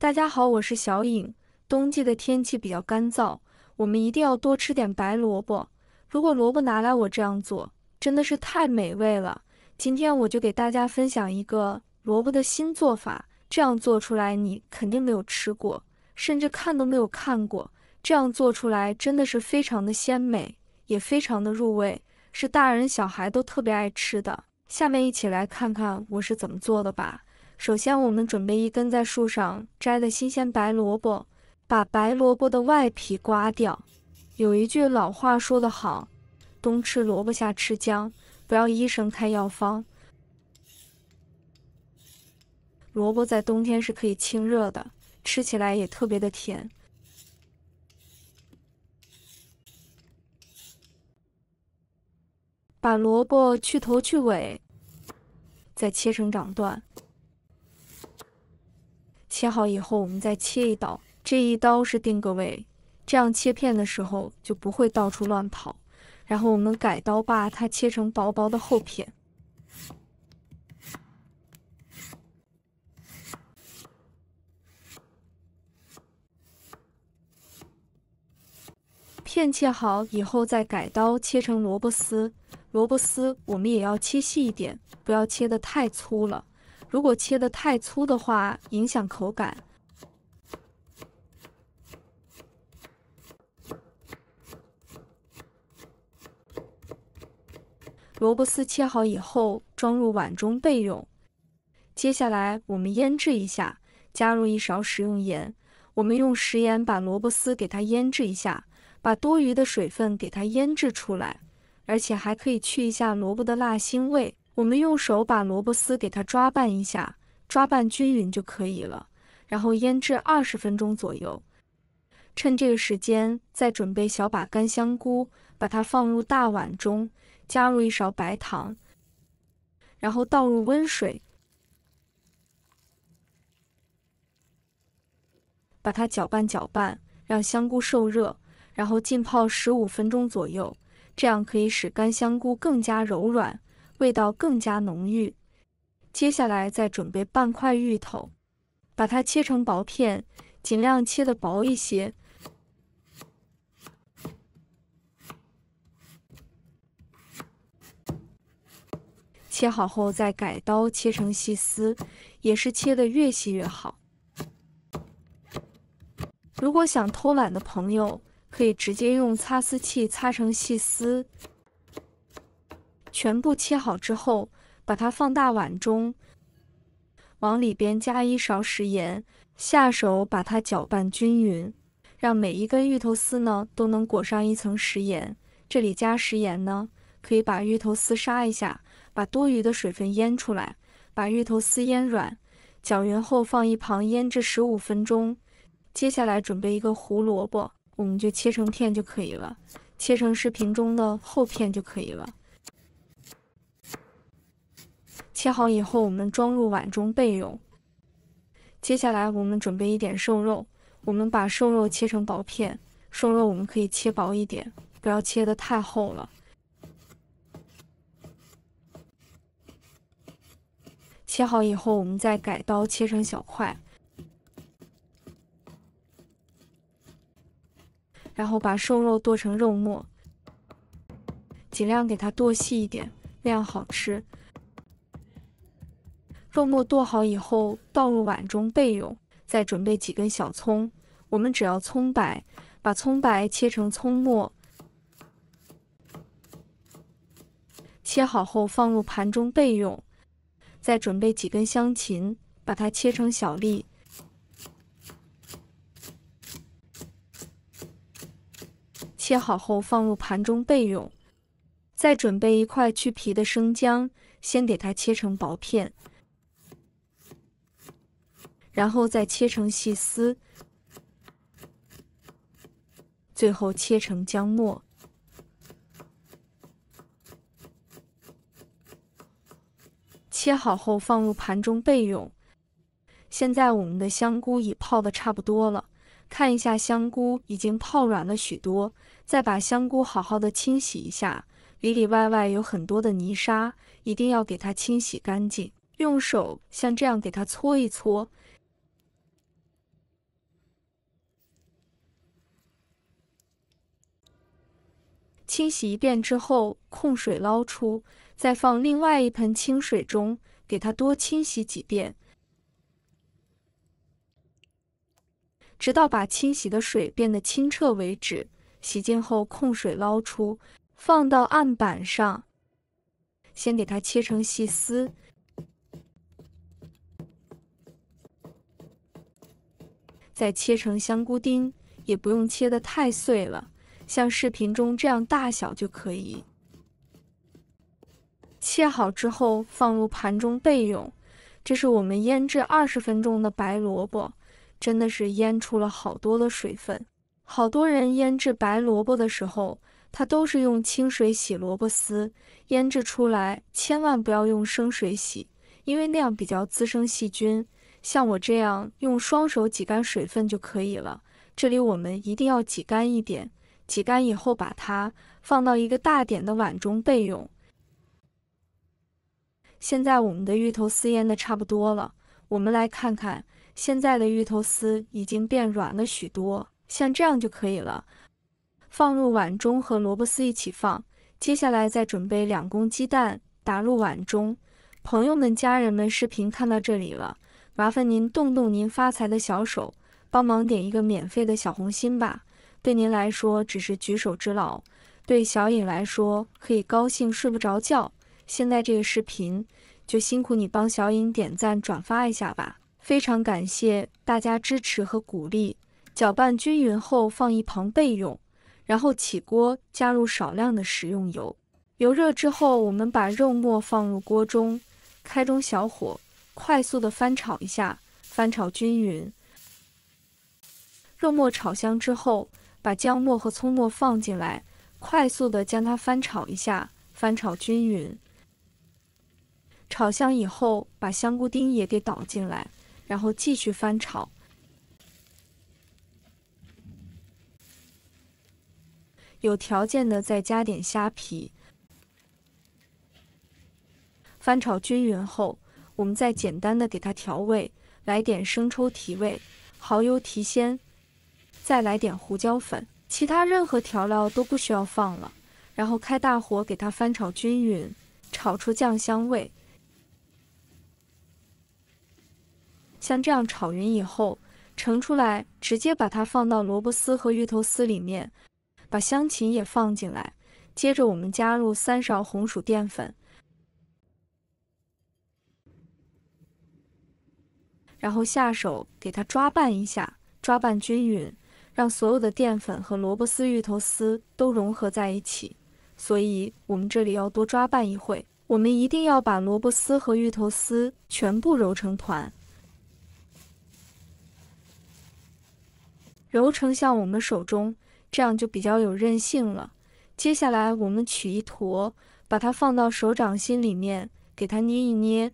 大家好，我是小颖。冬季的天气比较干燥，我们一定要多吃点白萝卜。如果萝卜拿来我这样做，真的是太美味了。今天我就给大家分享一个萝卜的新做法，这样做出来你肯定没有吃过，甚至看都没有看过。这样做出来真的是非常的鲜美，也非常的入味，是大人小孩都特别爱吃的。下面一起来看看我是怎么做的吧。首先，我们准备一根在树上摘的新鲜白萝卜，把白萝卜的外皮刮掉。有一句老话说得好，冬吃萝卜夏吃姜，不要医生开药方。萝卜在冬天是可以清热的，吃起来也特别的甜。把萝卜去头去尾，再切成掌段。切好以后，我们再切一刀，这一刀是定个位，这样切片的时候就不会到处乱跑。然后我们改刀把它切成薄薄的厚片。片切好以后，再改刀切成萝卜丝。萝卜丝我们也要切细一点，不要切得太粗了。如果切得太粗的话，影响口感。萝卜丝切好以后，装入碗中备用。接下来我们腌制一下，加入1勺食用盐。我们用食盐把萝卜丝给它腌制一下，把多余的水分给它腌制出来，而且还可以去一下萝卜的辣腥味。我们用手把萝卜丝给它抓拌一下，抓拌均匀就可以了。然后腌制20分钟左右。趁这个时间，再准备小把干香菇，把它放入大碗中，加入1勺白糖，然后倒入温水，把它搅拌搅拌，让香菇受热，然后浸泡15分钟左右，这样可以使干香菇更加柔软，味道更加浓郁。接下来再准备半块芋头，把它切成薄片，尽量切得薄一些。切好后再改刀切成细丝，也是切得越细越好。如果想偷懒的朋友，可以直接用擦丝器擦成细丝。全部切好之后，把它放大碗中，往里边加1勺食盐，下手把它搅拌均匀，让每一根芋头丝呢都能裹上1层食盐。这里加食盐呢，可以把芋头丝杀一下，把多余的水分腌出来，把芋头丝腌软，搅匀后放一旁腌制15分钟。接下来准备一个胡萝卜，我们就切成片就可以了，切成视频中的厚片就可以了。切好以后，我们装入碗中备用。接下来我们准备一点瘦肉，我们把瘦肉切成薄片，瘦肉我们可以切薄一点，不要切得太厚了。切好以后，我们再改刀切成小块，然后把瘦肉剁成肉末，尽量给它剁细一点，那样好吃。肉末剁好以后，倒入碗中备用。再准备几根小葱，我们只要葱白，把葱白切成葱末，切好后放入盘中备用。再准备几根香芹，把它切成小粒，切好后放入盘中备用。再准备1块去皮的生姜，先给它切成薄片，然后再切成细丝，最后切成姜末。切好后放入盘中备用。现在我们的香菇已泡得差不多了，看一下香菇已经泡软了许多，再把香菇好好的清洗一下，里里外外有很多的泥沙，一定要给它清洗干净。用手像这样给它搓一搓，清洗一遍之后，控水捞出，再放另外一盆清水中，给它多清洗几遍，直到把清洗的水变得清澈为止。洗净后控水捞出，放到案板上，先给它切成细丝，再切成香菇丁，也不用切得太碎了，像视频中这样大小就可以。切好之后放入盘中备用。这是我们腌制20分钟的白萝卜，真的是腌出了好多的水分。好多人腌制白萝卜的时候，他都是用清水洗萝卜丝，腌制出来千万不要用生水洗，因为那样比较滋生细菌。像我这样用双手挤干水分就可以了。这里我们一定要挤干一点，挤干以后把它放到一个大点的碗中备用。现在我们的芋头丝腌的差不多了，我们来看看，现在的芋头丝已经变软了许多，像这样就可以了。放入碗中和萝卜丝一起放，接下来再准备2公鸡蛋，打入碗中。朋友们、家人们，视频看到这里了，麻烦您动动您发财的小手，帮忙点一个免费的小红心吧。对您来说只是举手之劳，对小颖来说可以高兴睡不着觉。现在这个视频就辛苦你帮小颖点赞转发一下吧，非常感谢大家支持和鼓励。搅拌均匀后放一旁备用，然后起锅加入少量的食用油。油热之后，我们把肉末放入锅中，开中小火，快速的翻炒一下，翻炒均匀。肉末炒香之后，把姜末和葱末放进来，快速的将它翻炒一下，翻炒均匀。炒香以后，把香菇丁也给倒进来，然后继续翻炒。有条件的再加点虾皮。翻炒均匀后，我们再简单的给它调味，来点生抽提味，蚝油提鲜，再来点胡椒粉，其他任何调料都不需要放了。然后开大火给它翻炒均匀，炒出酱香味。像这样炒匀以后，盛出来，直接把它放到萝卜丝和芋头丝里面，把香芹也放进来。接着我们加入3勺红薯淀粉，然后下手给它抓拌一下，抓拌均匀，让所有的淀粉和萝卜丝、芋头丝都融合在一起。所以我们这里要多抓拌一会，我们一定要把萝卜丝和芋头丝全部揉成团。揉成像我们手中这样就比较有韧性了。接下来我们取一坨，把它放到手掌心里面，给它捏一捏，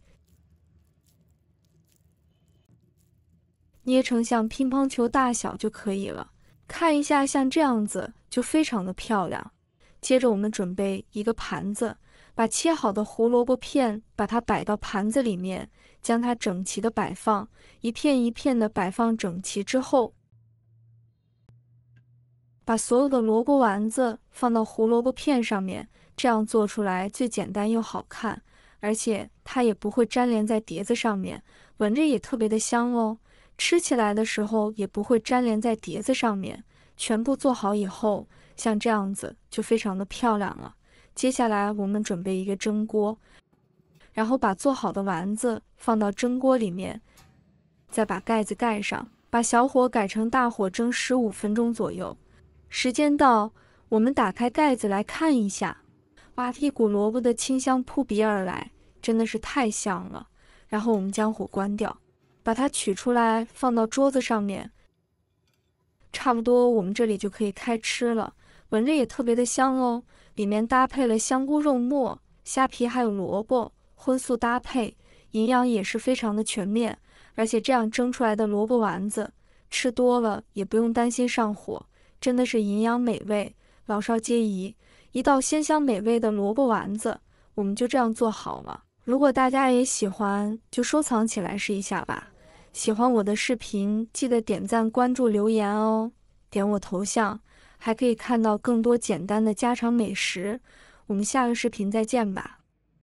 捏成像乒乓球大小就可以了。看一下，像这样子就非常的漂亮。接着我们准备一个盘子，把切好的胡萝卜片把它摆到盘子里面，将它整齐的摆放，一片一片的摆放整齐之后，把所有的萝卜丸子放到胡萝卜片上面，这样做出来最简单又好看，而且它也不会粘连在碟子上面，闻着也特别的香哦。吃起来的时候也不会粘连在碟子上面。全部做好以后，像这样子就非常的漂亮了。接下来我们准备一个蒸锅，然后把做好的丸子放到蒸锅里面，再把盖子盖上，把小火改成大火蒸15分钟左右。时间到，我们打开盖子来看一下，哇，一股萝卜的清香扑鼻而来，真的是太香了。然后我们将火关掉，把它取出来放到桌子上面。差不多我们这里就可以开吃了，闻着也特别的香哦。里面搭配了香菇、肉末、虾皮还有萝卜，荤素搭配，营养也是非常的全面。而且这样蒸出来的萝卜丸子，吃多了也不用担心上火，真的是营养美味，老少皆宜。一道鲜香美味的萝卜丸子，我们就这样做好了。如果大家也喜欢，就收藏起来试一下吧。喜欢我的视频，记得点赞、关注、留言哦，点我头像，还可以看到更多简单的家常美食。我们下个视频再见吧。